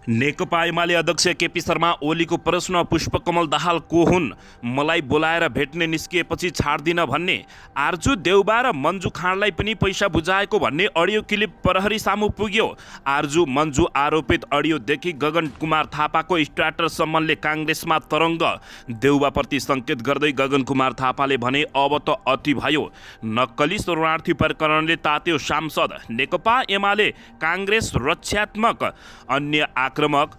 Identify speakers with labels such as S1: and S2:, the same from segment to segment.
S1: नेकपा एमाले अध्यक्ष केपी शर्मा ओलीको प्रश्न पुष्पकमल दाहाल को हुन्, मलाई बोलाएर भेट्ने निस्किएपछि छाड्दिन भन्ने, आर्जु देउबा र मन्जु खाँडलाई पनि पैसा बुझाएको भन्ने अडियो क्लिप प्रहरी सामु पुग्यो। आर्जु मन्जु आरोपित अडियोदेखि गगन कुमार थापाको स्टार्टरसम्मले काङ्ग्रेसमा तरङ्ग। देउबाप्रति सङ्केत गर्दै गगन कुमार थापाले भने अब त अति भयो, नक्कली शरणार्थी प्रकरणले तात्यो सांसद। नेकपा एमाले काङ्ग्रेस रक्षात्मक, अन्य आक्रमक।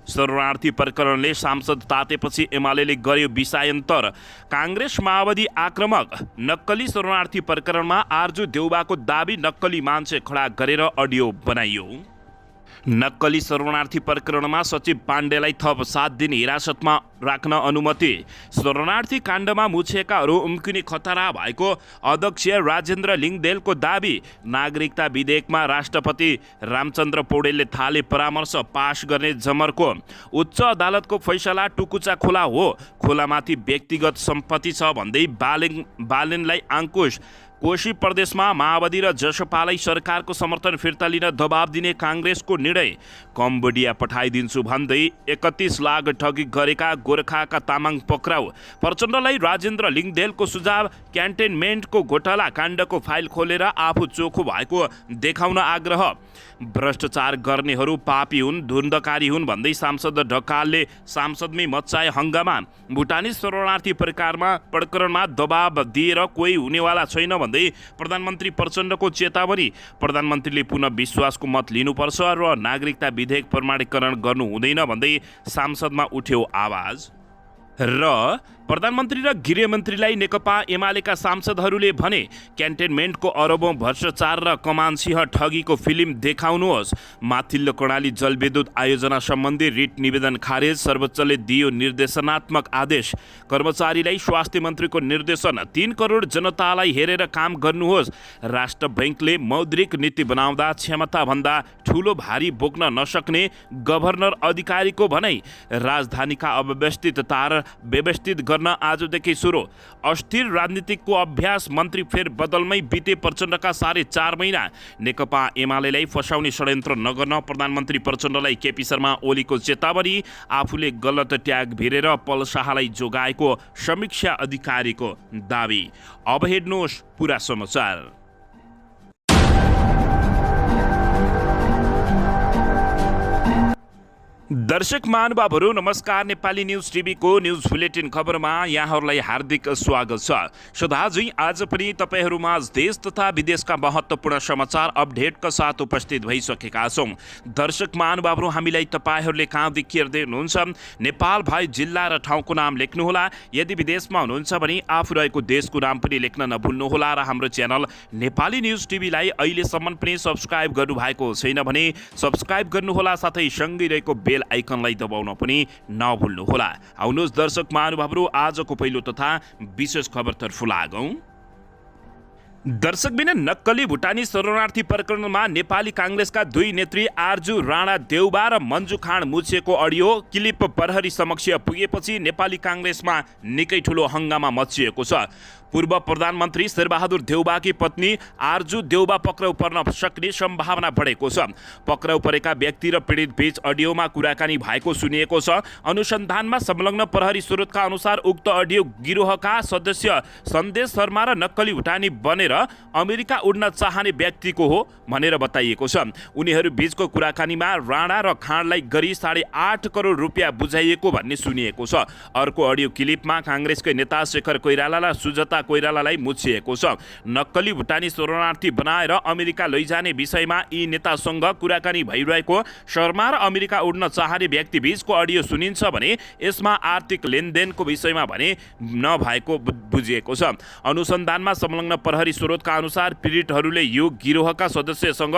S1: शरणार्थी प्रकरणले सांसद तातेपछि एमाले गर्यो विषयान्तर। काङ्ग्रेस माओवादी आक्रमक। नक्कली शरणार्थी प्रकरणमा आर्जु देउबाको दाबी नक्कली मान्छे खडा गरेर अडियो बनाइयो। नक्कली शरणार्थी प्रकरणमा सचिव पाण्डेलाई थप 7 दिन हिरासतमा राख्न अनुमति। शरणार्थी काण्डमा मुछिएकाहरू उम्किने खतरा भएको अध्यक्ष राजेन्द्र लिङदेलको दाबी। नागरिकता विधेयकमा राष्ट्रपति रामचन्द्र पौडेलले थाले परामर्श पास गर्ने जमर्को। उच्च अदालतको फैसला टुकुचा खोला हो, खोलामाथि व्यक्तिगत सम्पत्ति छ भन्दै बालेनलाई अंकुश। कोशी प्रदेशमा माओवादी र जसपालाई सरकारको समर्थन फिर्ता लिन दबाब दिने काङ्ग्रेसको निर्णय। कम्बोडिया पठाइदिन्छु भन्दै 31 लाख ठगी गरेका गोर्खाका तामाङ पक्राउ। प्रचण्डलाई राजेन्द्र लिङदेलको सुझाव। क्यान्टेनमेन्टको घोटाला काण्डको फाइल खोलेर आफू चोखो भएको देखाउन आग्रह। भ्रष्टाचार गर्नेहरू पापी हुन्, धुन्धकारी हुन् भन्दै सांसद ढकालले सांसदमै मच्चाए हङ्गामा। भुटानी शरणार्थी प्रकरणमा दबाब दिएर कोही हुनेवाला छैन भन्दै प्रधानमन्त्री प्रचण्डको चेतावनी। प्रधानमन्त्रीले पुनः विश्वासको मत लिनुपर्छ र नागरिकता विधेयक प्रमाणीकरण गर्नु हुँदैन भन्दै सांसदमा उठ्यो आवाज। र प्रधानमन्त्री र गृहमन्त्रीलाई नेकपा एमालेका सांसदहरूले भने, क्यान्टेनमेन्टको अरबौं भ्रष्टाचार र कमानसिंह ठगीको फिल्म देखाउनुहोस्। माथिल्लो कर्णाली जलविद्युत आयोजना सम्बन्धी रिट निवेदन खारेज। सर्वोच्चले दियो निर्देशनात्मक आदेश। कर्मचारीलाई स्वास्थ्य मन्त्रीको निर्देशन, 3 करोड जनतालाई हेरेर काम गर्नुहोस्। राष्ट्र बैंकले मौद्रिक नीति बनाउँदा क्षमताभन्दा ठूलो भारी बोक्न नसक्ने गभर्नर अधिकारीको भनाइ। राजधानीका अव्यवस्थितता व्यवस्थित गर्न आजदेखि सुरु। अस्थिर राजनीतिको अभ्यास, मन्त्री फेर बदलमै बिते प्रचण्डका 4.5 महिना। नेकपा एमालेलाई फसाउने षड्यन्त्र नगर्न प्रधानमन्त्री प्रचण्डलाई केपी शर्मा ओलीको चेतावनी। आफूले गलत ट्याग भिरेर पल शाहलाई जोगाएको समीक्षा अधिकारीको दावी। अब हेर्नुहोस् पुरा समाचार। दर्शक महानुभावहरू नमस्कार। नेपाली न्युज टिभीको न्युज बुलेटिन खबरमा यहाँहरूलाई हार्दिक स्वागत छ। सदाझै आज पनि तपाईँहरूमा देश तथा विदेशका महत्त्वपूर्ण समाचार अपडेटका साथ उपस्थित भइसकेका छौँ। दर्शक महानुभावहरू, हामीलाई तपाईँहरूले कहाँदेखि हेर्दै हुनुहुन्छ नेपाल भए जिल्ला र ठाउँको नाम लेख्नुहोला। यदि विदेशमा हुनुहुन्छ भने आफू रहेको देशको नाम पनि लेख्न नभुल्नुहोला र हाम्रो च्यानल नेपाली न्युज टिभीलाई अहिलेसम्म पनि सब्स्क्राइब गर्नुभएको छैन भने सब्स्क्राइब गर्नुहोला, साथै सँगै रहेको बेल आइकनलाई दबाउन पनि नभुल्नुहोला। आउनुहोस् दर्शक महानुभावहरू, आजको पहिलो तथा विशेष खबरतर्फ लागौं। दर्शकबिन नक्कली भुटानी शरणार्थी प्रकरणमा नेपाली काङ्ग्रेसका 2 नेत्री आर्जु राणा देउबा र मन्जु खाँड मुछिएको अडियो क्लिप प्रहरी समक्ष पुगेपछि नेपाली काङ्ग्रेसमा निकै ठुलो हङ्गामा मचिएको छ। पूर्व प्रधानमन्त्री शेरबहादुर देउबाकी पत्नी आर्जु देउबा पक्राउ पर्न सक्ने सम्भावना बढेको छ। पक्राउ परेका व्यक्ति र पीडित बीच अडियोमा कुराकानी भएको सुनिएको छ। अनुसन्धानमा संलग्न प्रहरी स्रोतका अनुसार उक्त अडियो गिरोहका सदस्य सन्देश शर्मा र नक्कली भुटानी बनेर अमेरिका उड्न चाहने व्यक्तिको हो भनेर बताइएको छ। उनीहरू बीचको कुराकानीमा राणा र खाँडलाई गरी 8.5 करोड रुपियाँ बुझाइएको भन्ने सुनिएको छ। अर्को अडियो क्लिपमा काङ्ग्रेसकै नेता शेखर कोइराला र सुजता कोइरालालाई मुछिएको छ। नक्कली भुटानी शरणार्थी बनाएर अमेरिका लैजाने विषयमा यी नेतासँग कुराकानी भइरहेको, शर्मा र अमेरिका उड्न चाहने व्यक्ति बीचको अडियो सुनिन्छ भने यसमा आर्थिक लेनदेनको विषयमा भने नभएको बुझिएको छ। अनुसन्धानमा संलग्न प्रहरी स्रोतका अनुसार पीडितहरूले यो गिरोहका सदस्यसँग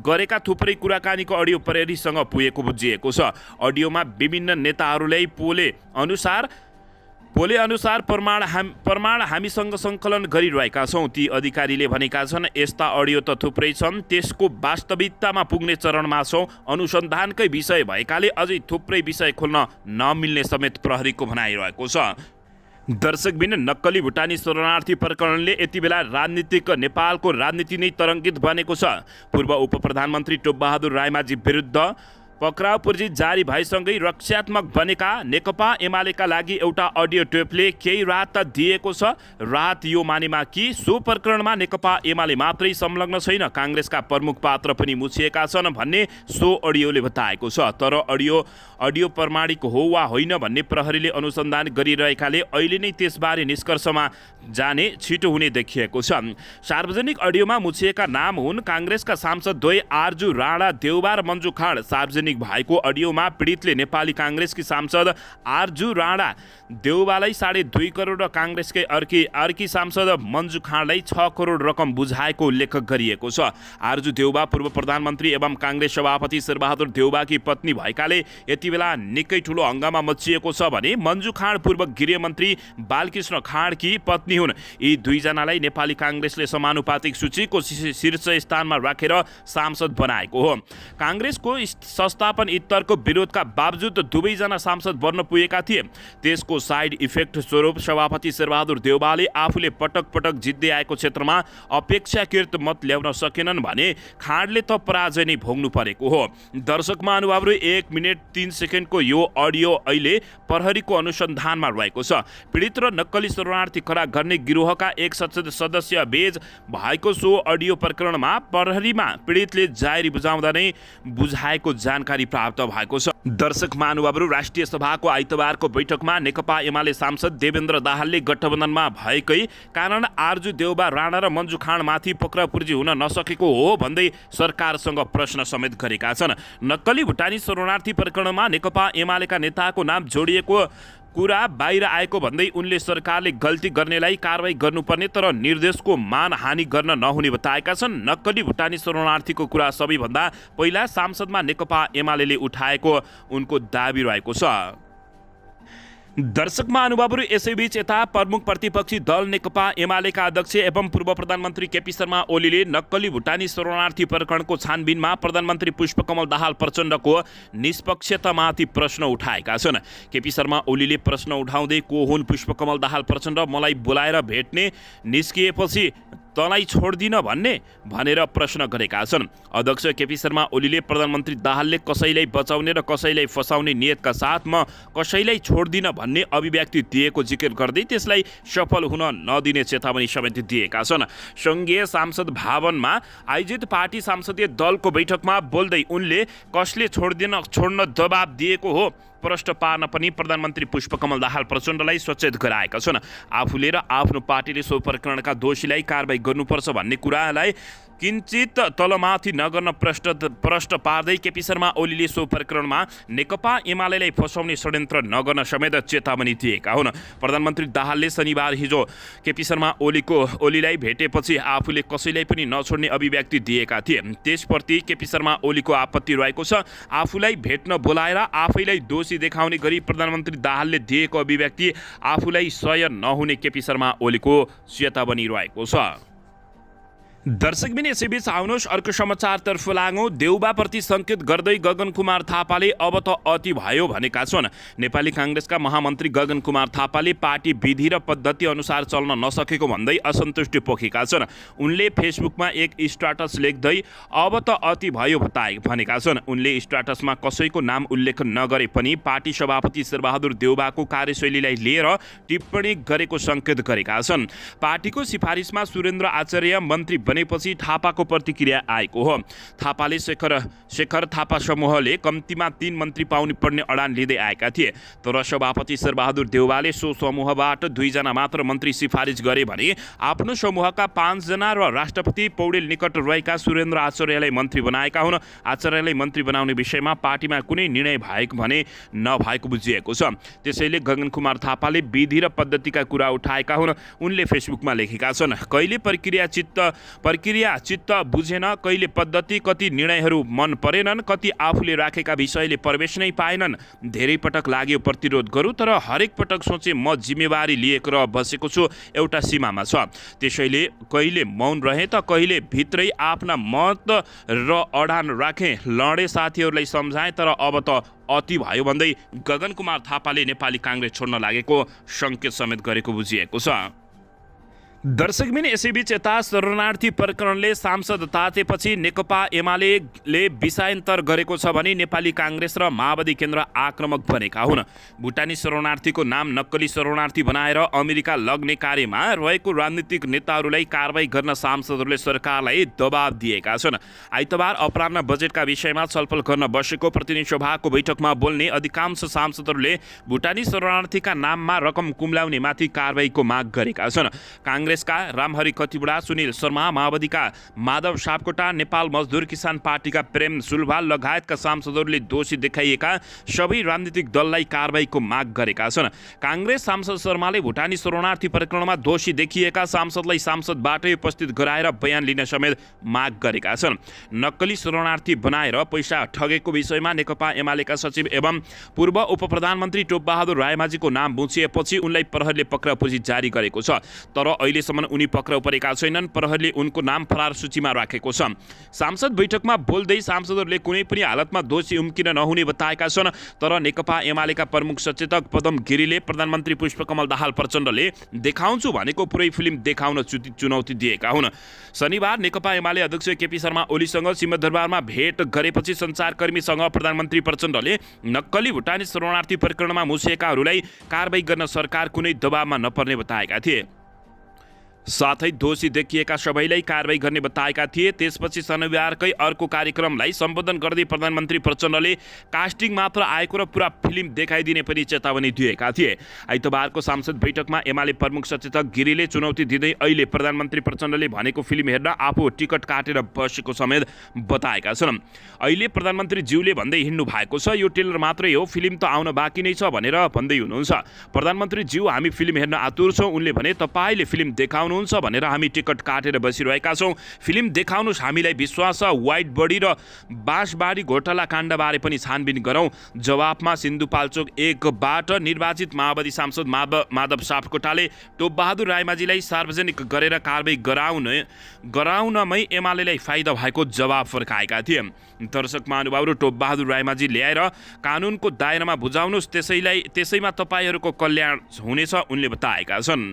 S1: गरेका थुप्रै कुराकानीको अडियो प्रहरीसँग पुगेको बुझिएको छ। अडियोमा विभिन्न नेताहरूलाई पोले अनुसार प्रमाण हामीसँग सङ्कलन गरिरहेका छौँ। ती अधिकारीले भनेका छन् यस्ता अडियो त थुप्रै छन्, त्यसको वास्तविकतामा पुग्ने चरणमा छौँ। अनुसन्धानकै विषय भएकाले अझै थुप्रै विषय खोल्न नमिल्ने समेत प्रहरीको भनाइरहेको छ। दर्शकबिन नक्कली भुटानी शरणार्थी प्रकरणले यति बेला नेपालको राजनीति नै तरङ्गित बनेको छ। पूर्व उप प्रधानमन्त्री टोपबहादुर रायमाझी विरुद्ध पक्राउ पूर्जी जारी भएसँगै रक्षात्मक बनेका नेकपा एमालेका लागि एउटा अडियो टेपले केही राहत त दिएको छ। राहत यो मानेमा कि सो प्रकरणमा नेकपा एमाले मात्रै संलग्न छैन, काङ्ग्रेसका प्रमुख पात्र पनि मुछिएका छन् भन्ने सो अडियोले बताएको छ। तर अडियो प्रमाणिक हो वा होइन भन्ने प्रहरीले अनुसन्धान गरिरहेकाले अहिले नै त्यसबारे निष्कर्षमा जाने छिटो हुने देखिएको छ। सार्वजनिक अडियोमा मुछिएका नाम हुन् काङ्ग्रेसका सांसद द्वय आरजु राणा देउबा र मन्जु खाँड। सार्वजनिक भएको अडियोमा पीडितले नेपाली काङ्ग्रेसकी सांसद आरजु राणा देउबालाई 2.5 करोड र काङ्ग्रेसकै अर्की सांसद मन्जु खाँडलाई 6 करोड रकम बुझाएको उल्लेख गरिएको छ। आरजु देउबा पूर्व प्रधानमन्त्री एवं काङ्ग्रेस सभापति शेरबहादुर देउबाकी पत्नी भएकाले यति बेला निकै ठुलो हङ्गामा मचिएको छ भने मन्जु खाँड पूर्व गृहमन्त्री बालकृष्ण खाँडकी पत्नी हुन्। यी दुईजनालाई नेपाली काङ्ग्रेसले समानुपातिक सूचीको शीर्ष स्थानमा राखेर सांसद बनाएको हो। काङ्ग्रेसको संस्थापन इत्तरको विरोधका बावजुद दुवैजना सांसद बन्न पुगेका थिए। त्यसको साइड इफेक्ट स्वरूप सभापति शेरबहादुर देउबाले आफूले पटक पटक जित्दै आएको क्षेत्रमा अपेक्षाकृत मत ल्याउन सकेनन् भने खाँडले त पराजय नै भोग्नु परेको हो। दर्शक महानुभावहरू 1 मिनेट 3 सेकेन्डको यो अडियो अहिले प्रहरीको अनुसन्धानमा रहेको छ। पीडित र नक्कली शरणार्थी खडा गर्ने गिरोहका एक सदस्य बेज भएको सो अडियो प्रकरणमा प्रहरीमा पीडितले जाहेरी बुझाउँदा नै बुझाएको जानकारी प्राप्त भएको छ। दर्शक महानुभावहरू, राष्ट्रिय सभाको आइतबारको बैठकमा नेकपा एमाले सांसद देवेन्द्र दाहालले गठबन्धनमा भएकै कारण आरजु देउबा राणा र मन्जु खाँडमाथि पक्रापुर्जी हुन नसकेको हो भन्दै सरकारसँग प्रश्न समेत गरेका छन्। नक्कली भुटानी शरणार्थी प्रकरणमा नेकपा एमालेका नेताको नाम जोडिएको कुरा बाहिर आएको भन्दै उनले सरकारले गल्ती गर्नेलाई कारवाही गर्नुपर्ने तर निर्देशको मानहानि गर्न नहुने बताएका छन्। नक्कली भुटानी शरणार्थीको कुरा सबैभन्दा पहिला सांसदमा नेकपा एमालेले उठाएको उनको दाबी रहेको छ। दर्शक महानुभावहरू, यसैबीच यता प्रमुख प्रतिपक्षी दल नेकपा एमालेका अध्यक्ष एवं पूर्व प्रधानमन्त्री केपी शर्मा ओलीले नक्कली भुटानी शरणार्थी प्रकरणको छानबिनमा प्रधानमन्त्री पुष्पकमल दाहाल प्रचण्डको निष्पक्षतामाथि प्रश्न उठाएका छन्। केपी शर्मा ओलीले प्रश्न उठाउँदै को हुन् पुष्पकमल दाहाल प्रचण्ड, मलाई बोलाएर भेट्ने निस्किएपछि तँलाई छोड्दिन भनेर प्रश्न गरेका छन्। अध्यक्ष केपी शर्मा ओलीले प्रधानमन्त्री दाहालले कसैलाई बचाउने र कसैलाई फसाउने नियतका साथ म कसैलाई छोड्दिन भन्ने अभिव्यक्ति दिएको जिकिर गर्दै त्यसलाई सफल हुन नदिने चेतावनी समेत दिएका छन्। सङ्घीय सांसद भवनमा आयोजित पार्टी संसदीय दलको बैठकमा बोल्दै उनले कसले छोड्न दबाब दिएको हो प्रश्न पार्न पनि प्रधानमन्त्री पुष्पकमल दाहाल प्रचण्डलाई सचेत गराएका छन्। आफूले र आफ्नो पार्टीले सो प्रकरणका दोषीलाई कारबाही गर्नुपर्छ भन्ने कुरालाई किञ्चित तलमाथि नगर्न प्रश्न पार्दै केपी शर्मा ओलीले सो प्रकरणमा नेकपा एमालेलाई फसाउने षड्यन्त्र नगर्न समेत चेतावनी दिएका हुन्। प्रधानमन्त्री दाहालले शनिबार हिजो केपी शर्मा ओलीलाई भेटेपछि आफूले कसैलाई पनि नछोड्ने अभिव्यक्ति दिएका थिए। त्यसप्रति केपी शर्मा ओलीको आपत्ति रहेको छ। आफूलाई भेट्न बोलाएर आफैलाई दोषी देखाउने गरी प्रधानमन्त्री दाहालले दिएको अभिव्यक्ति आफूलाई सह्य नहुने केपी शर्मा ओलीको चेतावनी रहेको छ। दर्शकबिन, यसैबीच आउनुहोस् अर्को समाचारतर्फ लागौँ। देउबाप्रति सङ्केत गर्दै गगन कुमार थापाले अब त अति भयो भनेका छन्। नेपाली काङ्ग्रेसका महामन्त्री गगन कुमार थापाले पार्टी विधि र पद्धति अनुसार चल्न नसकेको भन्दै असन्तुष्टि पोखेका छन्। उनले फेसबुकमा एक स्ट्याटस लेख्दै अब त अति भयो भनेका छन्। उनले स्ट्याटसमा कसैको नाम उल्लेख नगरे पनि पार्टी सभापति शेरबहादुर देउबाको कार्यशैलीलाई लिएर टिप्पणी गरेको सङ्केत गरेका छन्। पार्टीको सिफारिसमा सुरेन्द्र आचार्य मन्त्री बनेपछि थापाको प्रतिक्रिया आएको हो। थापाले शेखर थापा समूहले कम्तीमा 3 मन्त्री पाउनु पर्ने अडान लिँदै आएका थिए। तर सभापति शेरबहादुर देउबाले सो समूहबाट 2 जना मात्र मन्त्री सिफारिस गरे भने आफ्नो समूहका 5 जना र राष्ट्रपति पौडेल निकट रहेका सुरेन्द्र आचार्यलाई मन्त्री बनाएका हुन्। आचार्यलाई मन्त्री बनाउने विषयमा पार्टीमा कुनै निर्णय भएको भने नभएको बुझिएको छ। त्यसैले गगन कुमार थापाले विधि र पद्धतिका कुरा उठाएका हुन्। उनले फेसबुकमा लेखेका छन्, कहिले प्रक्रिया चित्त बुझेन, कहिले पद्धति, कति निर्णयहरू मन परेनन्, कति आफूले राखेका विषयले प्रवेश नै पाएनन्। धेरै पटक लाग्यो प्रतिरोध गरौँ, तर हरेक पटक सोचे म जिम्मेवारी लिएको र बसेको छु, एउटा सीमामा छ। त्यसैले कहिले मौन रहे त कहिले भित्रै आफ्ना मत र अडान राखेँ, लडे, साथीहरूलाई सम्झाएँ, तर अब त अति भयो भन्दै गगन कुमार थापाले नेपाली काङ्ग्रेस छोड्न लागेको सङ्केत समेत गरेको बुझिएको छ। दर्शकबिन यसैबीच यता शरणार्थी प्रकरणले सांसद तातेपछि नेकपा एमाले विषयान्तर गरेको छ भने नेपाली काङ्ग्रेस र माओवादी केन्द्र आक्रामक बनेका हुन्। भुटानी शरणार्थीको नाम नक्कली शरणार्थी बनाएर अमेरिका लग्ने कार्यमा रहेको राजनीतिक नेताहरूलाई कारबाही गर्न सांसदहरूले सरकारलाई दबाब दिएका छन्। आइतबार अपराह्न बजेटका विषयमा छलफल गर्न बसेको प्रतिनिधि सभाको बैठकमा बोल्ने अधिकांश सांसदहरूले भुटानी शरणार्थीका नाममा रकम कुम्ल्याउनेमाथि कारबाहीको माग गरेका छन्। काङ्ग्रेसका रामहरि कतिबुढा, सुनिल शर्मा, माओवादीका माधव सापकोटा, नेपाल मजदुर किसान पार्टीका प्रेम सुलभाल लगायतका सांसदहरूले दोषी देखाइएका सबै राजनीतिक दललाई कारबाहीको माग गरेका छन्। काङ्ग्रेस सांसद शर्माले भुटानी शरणार्थी प्रकरणमा दोषी देखिएका सांसदलाई सांसदबाटै उपस्थित गराएर बयान लिन समेत माग गरेका छन्। नक्कली शरणार्थी बनाएर पैसा ठगेको विषयमा नेकपा एमालेका सचिव एवं पूर्व उपप्रधानमन्त्री टोपबहादुर रायमाझीको नाम बुझिएपछि उनलाई प्रहरीले पक्राउपुर्जी जारी गरेको छ। तर अहिलेसम्म उनी पक्राउ परेका छैनन्। प्रहरीले उनको नाम फरार सूचीमा राखेको छ। सांसद बैठकमा बोल्दै सांसदहरूले कुनै पनि हालतमा दोषी उम्किन नहुने बताएका छन्। तर नेकपा एमालेका प्रमुख सचेतक पदम गिरीले प्रधानमन्त्री पुष्पकमल दाहाल प्रचण्डले देखाउँछु भनेको पुरै फिल्म देखाउन चुनौती दिएका हुन्। शनिबार नेकपा एमाले अध्यक्ष केपी शर्मा ओलीसँग सिंहदरबारमा भेट गरेपछि सञ्चारकर्मीसँग प्रधानमन्त्री प्रचण्डले नक्कली भुटानी शरणार्थी प्रकरणमा मुछिएकाहरूलाई कारबाही गर्न सरकार कुनै दबावमा नपर्ने बताएका थिए। साथै दोषी देखिएका सबैलाई कारबाही गर्ने बताएका थिए। त्यसपछि शनिबारकै अर्को कार्यक्रमलाई सम्बोधन गर्दै प्रधानमन्त्री प्रचण्डले कास्टिङ मात्र आएको र पुरा फिल्म देखाइदिने पनि चेतावनी दिएका थिए। आइतबारको सांसद बैठकमा एमाले प्रमुख सचेतक गिरीले चुनौती दिँदै अहिले प्रधानमन्त्री प्रचण्डले भनेको फिल्म हेर्न आफू टिकट काटेर बसेको समेत बताएका छन्। अहिले प्रधानमन्त्री ज्यूले भन्दै हिँड्नु भएको छ, यो टेलर मात्रै हो, फिल्म त आउन बाँकी नै छ भनेर भन्दै हुनुहुन्छ। प्रधानमन्त्री ज्यू हामी फिल्म हेर्न आतुर छौँ। उनले भने तपाईँले फिल्म देखाउनु हुन्छ भनेर हामी टिकट काटेर बसिरहेका छौँ। फिल्म देखाउनुहोस्, हामीलाई विश्वास छ। व्हाइट बडी र बाँसबारी घोटाला काण्डबारे पनि छानबिन गरौँ। जवाफमा सिन्धुपाल्चोक 1बाट निर्वाचित माओवादी सांसद माधव सापकोटाले टोपबहादुर रायमाझीलाई सार्वजनिक गरेर कारबाही गराउनमै एमालेलाई फाइदा भएको जवाफ फर्काएका थिए। दर्शक महानुभावहरू, टोपबहादुर रायमाझी ल्याएर कानुनको दायरामा बुझाउनुहोस्, त्यसैमा तपाईँहरूको कल्याण हुनेछ उनले बताएका छन्।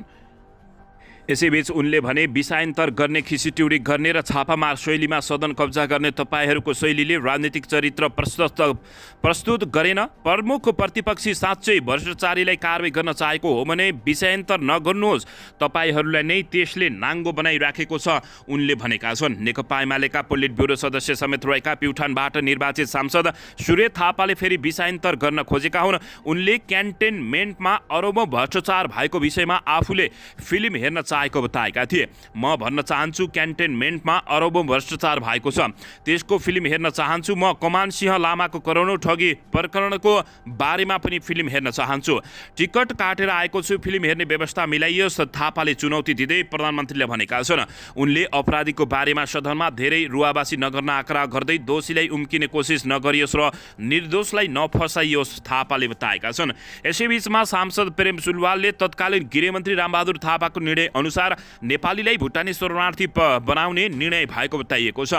S1: यसैबीच उनले भने विषयान्तर गर्ने, खिसिट्युडी गर्ने र छापामार शैलीमा सदन कब्जा गर्ने तपाईँहरूको शैलीले राजनीतिक चरित्र प्रस्तुत गरेन। प्रमुख प्रतिपक्षी साँच्चै भ्रष्टाचारीलाई कारबाही गर्न चाहेको हो भने विषयान्तर नगर्नुहोस्, तपाईँहरूलाई नै त्यसले नाङ्गो बनाइराखेको छ उनले भनेका छन्। नेकपा एमालेका पोलिट ब्युरो सदस्य समेत रहेका प्युठानबाट निर्वाचित सांसद सूर्य थापाले फेरि विषयान्तर गर्न खोजेका हुन्। उनले क्यान्टेनमेन्टमा अरबौं भ्रष्टाचार भएको विषयमा आफूले फिल्म हेर्न चाहेको बताएका थिए। म भन्न चाहन्छु क्यान्टेनमेन्टमा अरबौं भ्रष्टाचार भएको छ, त्यसको फिल्म हेर्न चाहन्छु। म कमान सिंह लामाको करोडौं ठगी प्रकरणको बारेमा पनि फिल्म हेर्न चाहन्छु। टिकट काटेर आएको छु, फिल्म हेर्ने व्यवस्था मिलाइयोस्, थापाले चुनौती दिँदै प्रधानमन्त्रीले भनेका छन्। उनले अपराधीको बारेमा सदनमा धेरै रुवाबासी नगर्न आग्रह गर्दै दोषीलाई उम्किने कोसिस नगरियोस् र निर्दोषलाई नफसाइयोस् थापाले बताएका छन्। यसैबीचमा सांसद प्रेम सुलवालले तत्कालीन गृहमन्त्री रामबहादुर थापाको निर्णय अनुसार नेपालीलाई भुटानी शरणार्थी बनाउने निर्णय भएको बताइएको छ।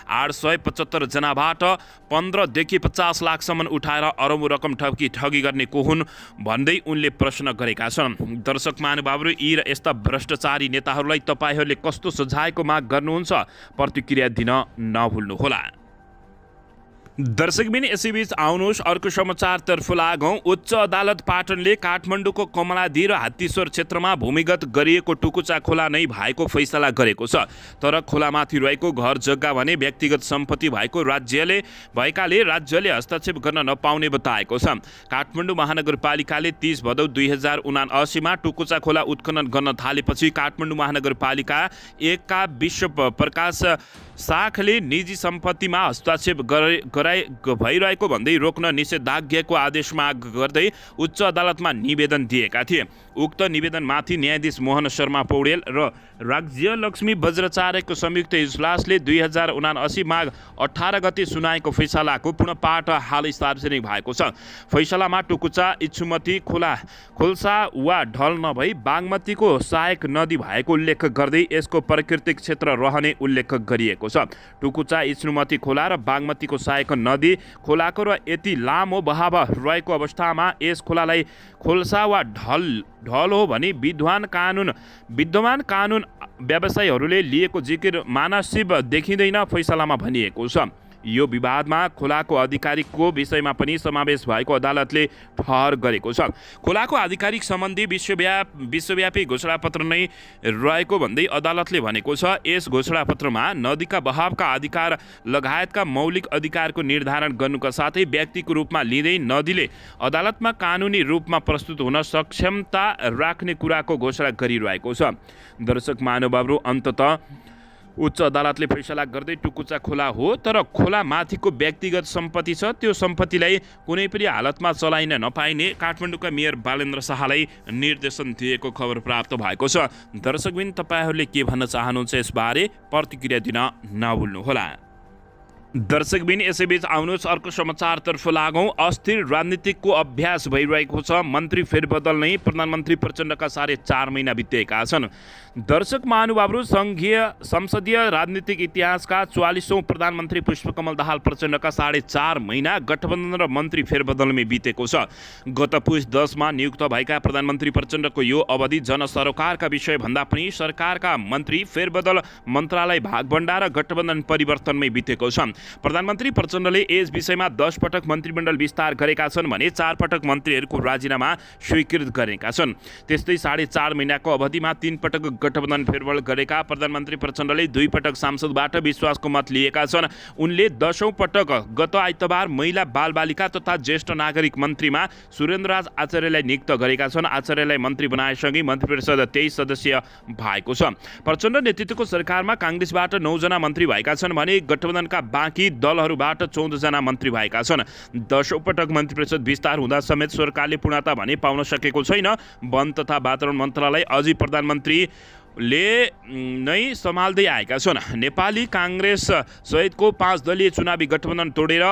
S1: 875 जनाबाट 15 देखि 50 लाखसम्म उठाएर अरबौं रकम ठगी गर्ने को हुन् भन्दै उनले प्रश्न गरेका छन्। दर्शक महानुभावहरू, यी र यस्ता भ्रष्टाचारी नेताहरूलाई तपाईँहरूले कस्तो सजायको माग गर्नुहुन्छ? प्रतिक्रिया दिन नभुल्नुहोला। दर्शकबिन यसैबीच आउनुहोस् अर्को समाचारतर्फ लागौँ। उच्च अदालत पाटनले काठमाडौँको कमलादी र हात्तीश्वर क्षेत्रमा भूमिगत गरिएको टुकुचा खोला नै भएको फैसला गरेको छ। तर खोलामाथि रहेको घर जग्गा भने व्यक्तिगत सम्पत्ति भएकाले राज्यले हस्तक्षेप गर्न नपाउने बताएको छ। काठमाडौँ महानगरपालिकाले 30 भदौ 2079 मा टुकुचा खोला उत्खनन गर्न थालेपछि काठमाडौँ महानगरपालिका 1 का विश्व प्रकाश शाखले निजी सम्पत्तिमा हस्तक्षेप भइरहेको भन्दै रोक्न निषेधाज्ञाको आदेश माग गर्दै उच्च अदालतमा निवेदन दिएका थिए। उक्त निवेदनमाथि न्यायाधीश मोहन शर्मा पौडेल र राज्यलक्ष्मी वज्राचार्यको संयुक्त इजलासले 2079 माघ 18 गते सुनाएको फैसलाको पुनःपाठ हालै सार्वजनिक भएको छ। फैसलामा टुकुचा इच्छुमती खोल्सा वा ढल नभई बागमतीको सहायक नदी भएको उल्लेख गर्दै यसको प्राकृतिक क्षेत्र रहने उल्लेख गरिएको छ। टुकुचा, इच्नुमती खोला र बागमतीको सहायक नदी खोलाको र यति लामो बहाव रहेको अवस्थामा यस खोलालाई खोल्सा वा ढल हो भने विद्यमान कानुन व्यवसायीहरूले लिएको जिकिर मानसिब देखिँदैन फैसलामा भनिएको छ। यो विवादमा खोलाको आधिकारिकको विषयमा पनि समावेश भएको अदालतले ठहर गरेको छ। खोलाको आधिकारिक सम्बन्धी विश्वव्यापी घोषणापत्र नै रहेको भन्दै अदालतले भनेको छ। यस घोषणापत्रमा नदीका बहावका अधिकार लगायतका मौलिक अधिकारको निर्धारण गर्नुका साथै व्यक्तिको रूपमा लिँदै नदीले अदालतमा कानुनी रूपमा प्रस्तुत हुन सक्षमता राख्ने कुराको घोषणा गरिरहेको छ। दर्शक महानुभावहरू, अन्ततः उच्च अदालतले फैसला गर्दै टुकुचा खोला हो, तर खोला माथिको व्यक्तिगत सम्पत्ति छ, त्यो सम्पत्तिलाई कुनै पनि हालतमा चलाइन नपाइने काठमाडौँका मेयर बालेन्द्र शाहलाई निर्देशन दिएको खबर प्राप्त भएको छ। दर्शकबिन, तपाईँहरूले के भन्न चाहनुहुन्छ यसबारे प्रतिक्रिया दिन नभुल्नुहोला। दर्शकबिन, यसैबीच आउनुहोस् अर्को समाचारतर्फ लागौँ। अस्थिर राजनीतिकको अभ्यास भइरहेको छ। मन्त्री फेरबदल नै प्रधानमन्त्री प्रचण्डका 4.5 महिना बितेका छन्। दर्शक महानुभावहरू, संसदीय राजनीतिक इतिहासका 44औं प्रधानमन्त्री पुष्पकमल दाहाल प्रचण्डका 4.5 महिना गठबन्धन र मन्त्री फेरबदलमै बितेको छ। गत पुस 10मा नियुक्त भएका प्रधानमन्त्री प्रचण्डको यो अवधि जनसरोकारका विषयभन्दा पनि सरकारका मन्त्री फेरबदल, मन्त्रालय भागभण्डा र गठबन्धन परिवर्तनमै बितेको छ। प्रधानमन्त्री प्रचण्डले यस विषयमा 10 पटक मन्त्रीमण्डल विस्तार गरेका छन् भने 4 पटक मन्त्रीहरूको राजीनामा स्वीकृत गरेका छन्। त्यस्तै 4.5 महिनाको अवधिमा 3 पटक गठबन्धन फेरबदल गरेका प्रधानमन्त्री प्रचण्डले 2 पटक सांसदबाट विश्वासको मत लिएका छन्। उनले 10औं पटक गत आइतबार महिला बालबालिका तथा ज्येष्ठ नागरिक मन्त्रीमा सुरेन्द्रराज आचार्यलाई नियुक्त गरेका छन्। आचार्यलाई मन्त्री बनाएसँगै मन्त्रीपरिषद 23 सदस्यीय भएको छ। प्रचण्ड नेतृत्वको सरकारमा काङ्ग्रेसबाट 9 जना मन्त्री भएका छन् भने गठबन्धनका बाँकी दलहरूबाट 14 जना मन्त्री भएका छन्। 10औं पटक मन्त्रीपरिषद विस्तार हुँदा समेत सरकारले पूर्णता भने पाउन सकेको छैन। वन तथा वातावरण मन्त्रालय अझै प्रधानमन्त्रीले नै सम्हाल्दै आएका छन्। नेपाली काङ्ग्रेस सहितको 5 दलीय चुनावी गठबन्धन तोडेर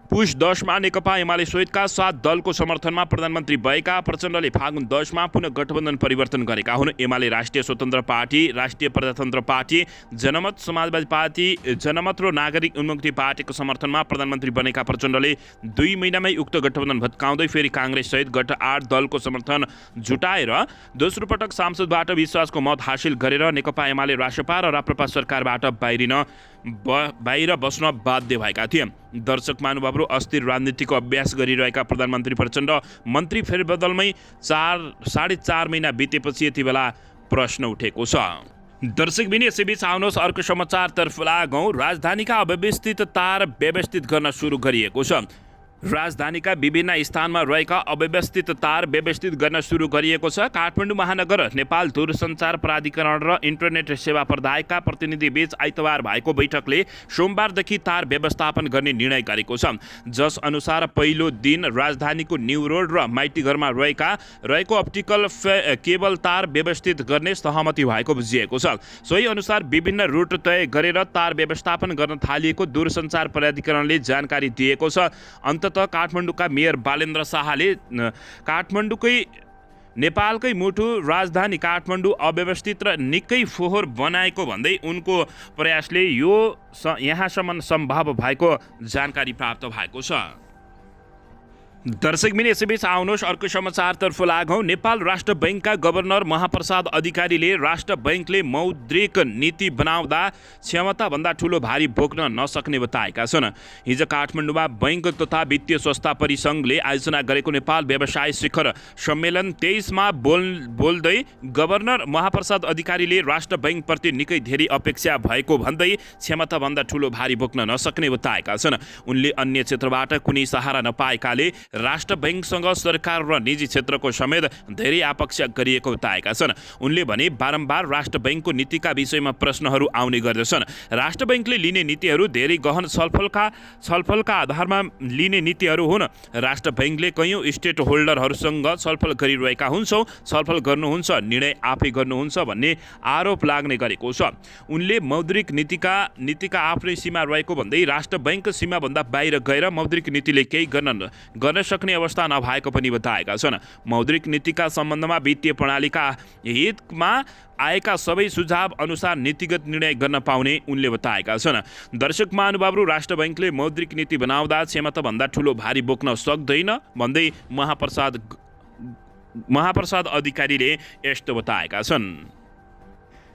S1: पुष 10मा नेकपा एमाले सहितका 7 दलको समर्थनमा प्रधानमन्त्री भएका प्रचण्डले फागुन 10मा पुनः गठबन्धन परिवर्तन गरेका हुन्। एमाले राष्ट्रिय स्वतन्त्र पार्टी, राष्ट्रिय प्रजातन्त्र पार्टी, जनमत समाजवादी पार्टी, जनमत र नागरिक उन्मुक्ति पार्टीको समर्थनमा प्रधानमन्त्री बनेका प्रचण्डले 2 महिनामै उक्त गठबन्धन भत्काउँदै फेरि काङ्ग्रेस सहित गत 8 दलको समर्थन जुटाएर दोस्रो पटक सांसदबाट विश्वासको मत हासिल गरेर नेकपा एमाले रासपा र राप्रपा सरकारबाट बाहिर बस्न बाध्य भएका थिए। दर्शक महानुभावहरू, अस्थिर राजनीतिको अभ्यास गरिरहेका प्रधानमन्त्री प्रचण्ड मन्त्री फेरबदलमै 4.5 महिना बितेपछि यति बेला प्रश्न उठेको छ। दर्शकबिन, यसैबीच आउनुहोस् अर्को समाचारतर्फ लागौँ। राजधानीका अव्यवस्थित तार व्यवस्थित गर्न सुरु गरिएको छ। राजधानीका विभिन्न स्थानमा रहेका अव्यवस्थित तार व्यवस्थित गर्न सुरु गरिएको छ। काठमाडौँ महानगर नेपाल दूरसञ्चार प्राधिकरण र इन्टरनेट सेवा प्रदायकका प्रतिनिधिबीच आइतबार भएको बैठकले सोमबारदेखि तार व्यवस्थापन गर्ने निर्णय गरेको छ। जस अनुसार पहिलो दिन राजधानीको न्यू रोड र माइतीघरमा रहेको अप्टिकल केबल तार व्यवस्थित गर्ने सहमति भएको बुझिएको छ। सोही अनुसार विभिन्न रुट तय गरेर तार व्यवस्थापन गर्न थालिएको दूरसञ्चार प्राधिकरणले जानकारी दिएको छ। काठमाडौँका मेयर बालेन्द्र शाहले नेपालकै मुटु राजधानी काठमाडौँ अव्यवस्थित र निकै फोहोर बनाएको भन्दै उनको प्रयासले यो यहाँसम्म सम्भव भएको जानकारी प्राप्त भएको छ। दर्शकबिन, यसैबीच आउनुहोस् अर्को समाचारतर्फ लागौँ। नेपाल राष्ट्र बैङ्कका गभर्नर महाप्रसाद अधिकारीले राष्ट्र बैङ्कले मौद्रिक नीति बनाउँदा क्षमताभन्दा ठुलो भारी बोक्न नसक्ने बताएका छन्। हिजो काठमाडौँमा बैङ्क तथा वित्तीय संस्था परिसङ्घले आयोजना गरेको नेपाल व्यवसाय शिखर सम्मेलन 23मा बोल्दै गभर्नर महाप्रसाद अधिकारीले राष्ट्र बैङ्कप्रति निकै धेरै अपेक्षा भएको भन्दै क्षमताभन्दा ठुलो भारी बोक्न नसक्ने बताएका छन्। उनले अन्य क्षेत्रबाट कुनै सहारा नपाएकाले राष्ट्र बैङ्कसँग सरकार र निजी क्षेत्रको समेत धेरै आपक्ष गरिएको बताएका छन्। उनले भने बारम्बार राष्ट्र बैङ्कको नीतिका विषयमा प्रश्नहरू आउने गर्दछन्। राष्ट्र बैङ्कले लिने नीतिहरू धेरै गहन छलफलका आधारमा लिने नीतिहरू हुन्। राष्ट्र बैङ्कले कैयौँ स्टेट होल्डरहरूसँग छलफल गरिरहेका हुन्छौँ, छलफल गर्नुहुन्छ, निर्णय आफै गर्नुहुन्छ भन्ने आरोप लाग्ने गरेको छ। उनले मौद्रिक नीतिका आफ्नै सीमा रहेको भन्दै राष्ट्र बैङ्क सीमाभन्दा बाहिर गएर मौद्रिक नीतिले केही गर्न सक्ने अवस्था नभएको पनि बताएका छन्। मौद्रिक नीतिका सम्बन्धमा वित्तीय प्रणालीका हितमा आएका सबै सुझाव अनुसार नीतिगत निर्णय गर्न पाउने उनले बताएका छन्। दर्शक महानुभावहरू, राष्ट्र बैङ्कले मौद्रिक नीति बनाउँदा क्षमताभन्दा ठुलो भारी बोक्न सक्दैन भन्दै महाप्रसाद अधिकारीले यस्तो बताएका छन्।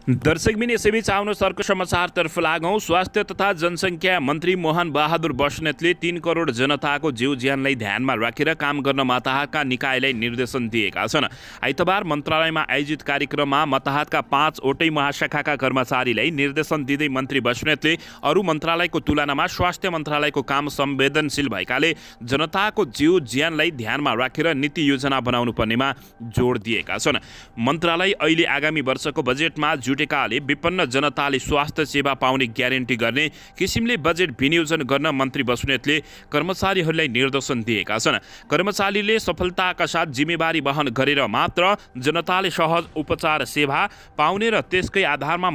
S1: दर्शकबिन यसैबीच आउनुहोस् अर्को समाचारतर्फ लागौँ। स्वास्थ्य तथा जनसङ्ख्या मन्त्री मोहन बहादुर बस्नेतले 3 करोड जनताको जीव ज्यानलाई ध्यानमा राखेर काम गर्न मताहतका निकायलाई निर्देशन दिएका छन्। आइतबार मन्त्रालयमा आयोजित कार्यक्रममा मताहतका 5वटै महाशाखाका कर्मचारीलाई निर्देशन दिँदै मन्त्री बस्नेतले अरू मन्त्रालयको तुलनामा स्वास्थ्य मन्त्रालयको काम संवेदनशील भएकाले जनताको जीव ज्यानलाई ध्यानमा राखेर नीति योजना बनाउनु पर्नेमा जोड दिएका छन्। मन्त्रालय अहिले आगामी वर्षको बजेटमा जुटेकाले विपन्न जनताले स्वास्थ्य सेवा पाउने ग्यारेन्टी गर्ने किसिमले बजेट विनियोजन गर्न मन्त्री बस्नेतले कर्मचारीहरूलाई निर्देशन दिएका छन्। कर्मचारीले सफलताका साथ जिम्मेवारी वहन गरेर मात्र जनताले सहज उपचार सेवा पाउने र त्यसकै आधारमा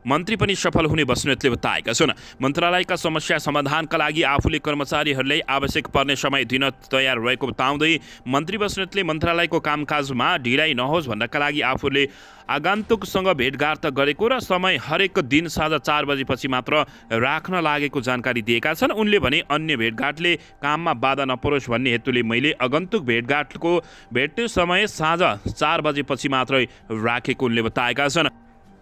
S1: मन्त्री पनि सफल हुने बस्नेतले बताएका छन्। मन्त्रालयका समस्या समाधानका लागि आफूले कर्मचारीहरूलाई आवश्यक पर्ने समय दिन तयार रहेको बताउँदै मन्त्री बस्नेतले मन्त्रालयको कामकाजमा ढिलाइ नहोस् भन्नका लागि आफूले आगन्तुकसँग भेटघाट त गरेको र समय हरेक दिन साँझ 4 बजेपछि मात्र राख्न लागेको जानकारी दिएका छन्। उनले भने अन्य भेटघाटले काममा बाधा नपरोस् भन्ने हेतुले मैले आगन्तुक भेट्ने समय साँझ 4 बजेपछि मात्रै राखेको उनले बताएका छन्।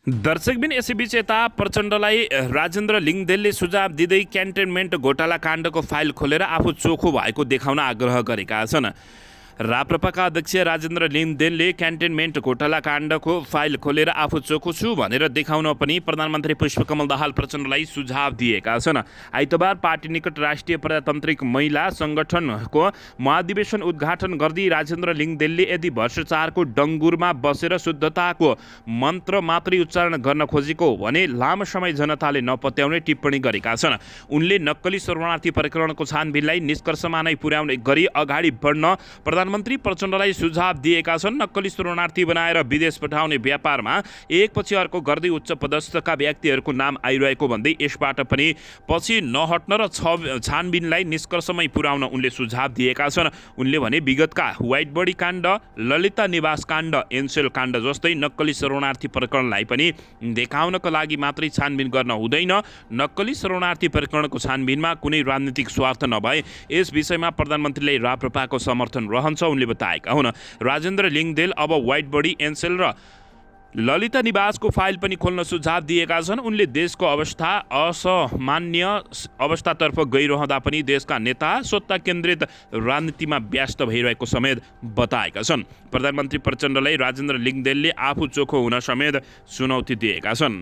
S1: दर्शकबिन यसैबीच यता प्रचण्डलाई राजेन्द्र लिङदेनले सुझाव दिँदै क्यान्टनमेन्ट घोटाला काण्डको फाइल खोलेर आफू चोखो भएको देखाउन आग्रह गरेका छन्। राप्रपाका अध्यक्ष राजेन्द्र लिङदेनले क्यान्टनमेन्ट घोटाला काण्डको फाइल खोलेर आफू चोखो छु भनेर देखाउन पनि प्रधानमन्त्री पुष्पकमल दाहाल प्रचण्डलाई सुझाव दिएका छन्। आइतबार पार्टी निकट राष्ट्रिय प्रजातान्त्रिक महिला सङ्गठनको महाधिवेशन उद्घाटन गर्दै राजेन्द्र लिङदेनले यदि भ्रष्टाचारको डङ्गुरमा बसेर शुद्धताको मन्त्र मात्रै उच्चारण गर्न खोजेको भने लामो समय जनताले नपत्याउने टिप्पणी गरेका छन्। उनले नक्कली शरणार्थी प्रकरणको छानबिनलाई निष्कर्षमा नै पुर्याउने गरी अगाडि बढ्न प्रधानमन्त्री प्रचण्डलाई सुझाव दिएका छन्। नक्कली शरणार्थी बनाएर विदेश पठाउने व्यापारमा एकपछि अर्को गर्दै उच्च पदस्थका व्यक्तिहरूको नाम आइरहेको भन्दै यसबाट पनि पछि नहट्न र छानबिनलाई निष्कर्षमै पुर्याउन उनले सुझाव दिएका छन्। उनले भने विगतका व्हाइट बडी काण्ड, ललिता निवास काण्ड, एनसेल काण्ड जस्तै नक्कली शरणार्थी प्रकरणलाई पनि देखाउनका लागि मात्रै छानबिन गर्न हुँदैन। नक्कली शरणार्थी प्रकरणको छानबिनमा कुनै राजनीतिक स्वार्थ नभए यस विषयमा प्रधानमन्त्रीलाई राप्रपाको समर्थन रहन्छ उनले बताएका हुन्। राजेन्द्र लिङदेन अब व्हाइट बडी, एनसेल र ललिता निवासको फाइल पनि खोल्न सुझाव दिएका छन्। उनले देशको अवस्था असामान्य अवस्थातर्फ गइरहँदा पनि देशका नेता सत्ता केन्द्रित राजनीतिमा व्यस्त भइरहेको समेत बताएका छन्। प्रधानमन्त्री प्रचण्डलाई राजेन्द्र लिङदेनले आफू चोखो हुन समेत चुनौती दिएका छन्।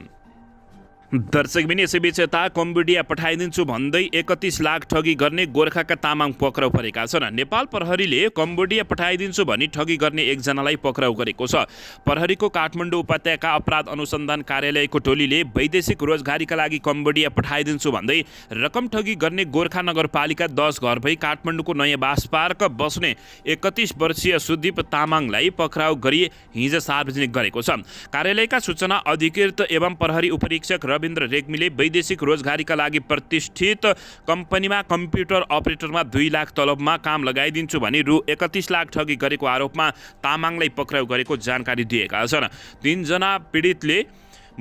S1: दर्शकबिन यसैबीच यता कम्बोडिया पठाइदिन्छु भन्दै 31 लाख ठगी गर्ने गोर्खाका तामाङ पक्राउ परेका छन्। नेपाल प्रहरीले कम्बोडिया पठाइदिन्छु भनी ठगी गर्ने एकजनालाई पक्राउ गरेको छ। प्रहरीको काठमाडौँ उपत्यका अपराध अनुसन्धान कार्यालयको टोलीले वैदेशिक रोजगारीका लागि कम्बोडिया पठाइदिन्छु भन्दै रकम ठगी गर्ने गोर्खा नगरपालिका 10 घर भई काठमाडौँको नयाँ बास पार्क बस्ने 31 वर्षीय सुदीप तामाङलाई पक्राउ गरी हिजो सार्वजनिक गरेको छ। कार्यालयका सूचना अधिकृत एवं प्रहरी उपरीक्षक रविन्द्र रेग्मीले वैदेशिक रोजगारीका लागि प्रतिष्ठित कम्पनीमा कम्प्युटर अपरेटरमा 2 लाख तलबमा काम लगाइदिन्छु भनी रु 31 लाख ठगी गरेको आरोपमा तामाङलाई पक्राउ गरेको जानकारी दिएका छन्। 3 जना पीडितले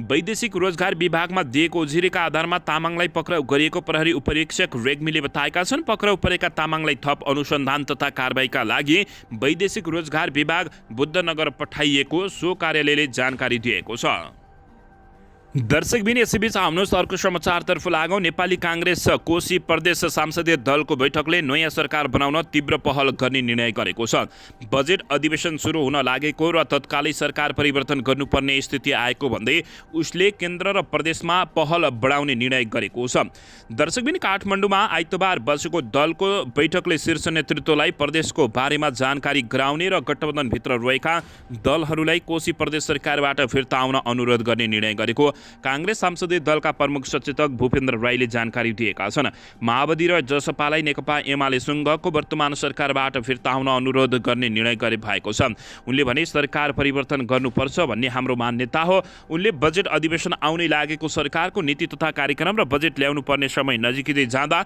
S1: वैदेशिक रोजगार विभागमा दिएको उजुरीका आधारमा तामाङलाई पक्राउ गरिएको प्रहरी उपरीक्षक रेग्मीले बताएका छन्। पक्राउ परेका तामाङलाई थप अनुसन्धान तथा कारबाहीका लागि वैदेशिक रोजगार विभाग बुद्धनगर पठाइएको सो कार्यालयले जानकारी दिएको छ। दर्शकबिन यसैबीच आउनुहोस् अर्को समाचारतर्फ लागौँ। नेपाली काङ्ग्रेस कोशी प्रदेश सांसदीय दलको बैठकले नयाँ सरकार बनाउन तीव्र पहल गर्ने निर्णय गरेको छ। बजेट अधिवेशन सुरु हुन लागेको र तत्कालै सरकार परिवर्तन गर्नुपर्ने स्थिति आएको भन्दै उसले केन्द्र र प्रदेशमा पहल बढाउने निर्णय गरेको छ। दर्शकबिन काठमाडौँमा आइतबार बसेको दलको बैठकले शीर्ष नेतृत्वलाई प्रदेशको बारेमा जानकारी गराउने र गठबन्धनभित्र रहेका दलहरूलाई कोशी प्रदेश सरकारबाट फिर्ता आउन अनुरोध गर्ने निर्णय गरेको काङ्ग्रेस संसदीय दलका प्रमुख सचेतक भूपेन्द्र राईले जानकारी दिएका छन्। माओवादी र जसपालाई नेकपा एमालेसँगको वर्तमान सरकारबाट फिर्ता हुन अनुरोध गर्ने निर्णय गरे भएको छ। उनले भने सरकार परिवर्तन गर्नुपर्छ भन्ने हाम्रो मान्यता हो। उनले बजेट अधिवेशन आउनै लागेको सरकारको नीति तथा कार्यक्रम र बजेट ल्याउनु पर्ने समय नजिकै जाँदा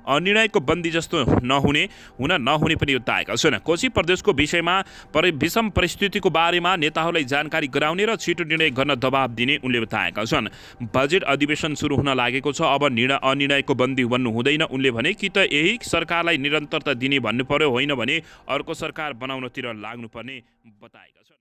S1: अनिर्णयको बन्दी जस्तो हुन नहुने पनि बताएका छन्। कोशी प्रदेशको विषयमा विषम परिस्थितिको बारेमा नेताहरूलाई जानकारी गराउने र छिटो निर्णय गर्न दबाब दिने उनले बताएका छन्। बजेट अधिवेशन सुरु हुन लागेको छ, अब अनिर्णयको बन्दी बन्नु हुँदैन। उनले भने कि त यही सरकारलाई निरन्तरता दिने भन्नु पर्यो, होइन भने अर्को सरकार बनाउनतिर लाग्नुपर्ने बताएका छन्।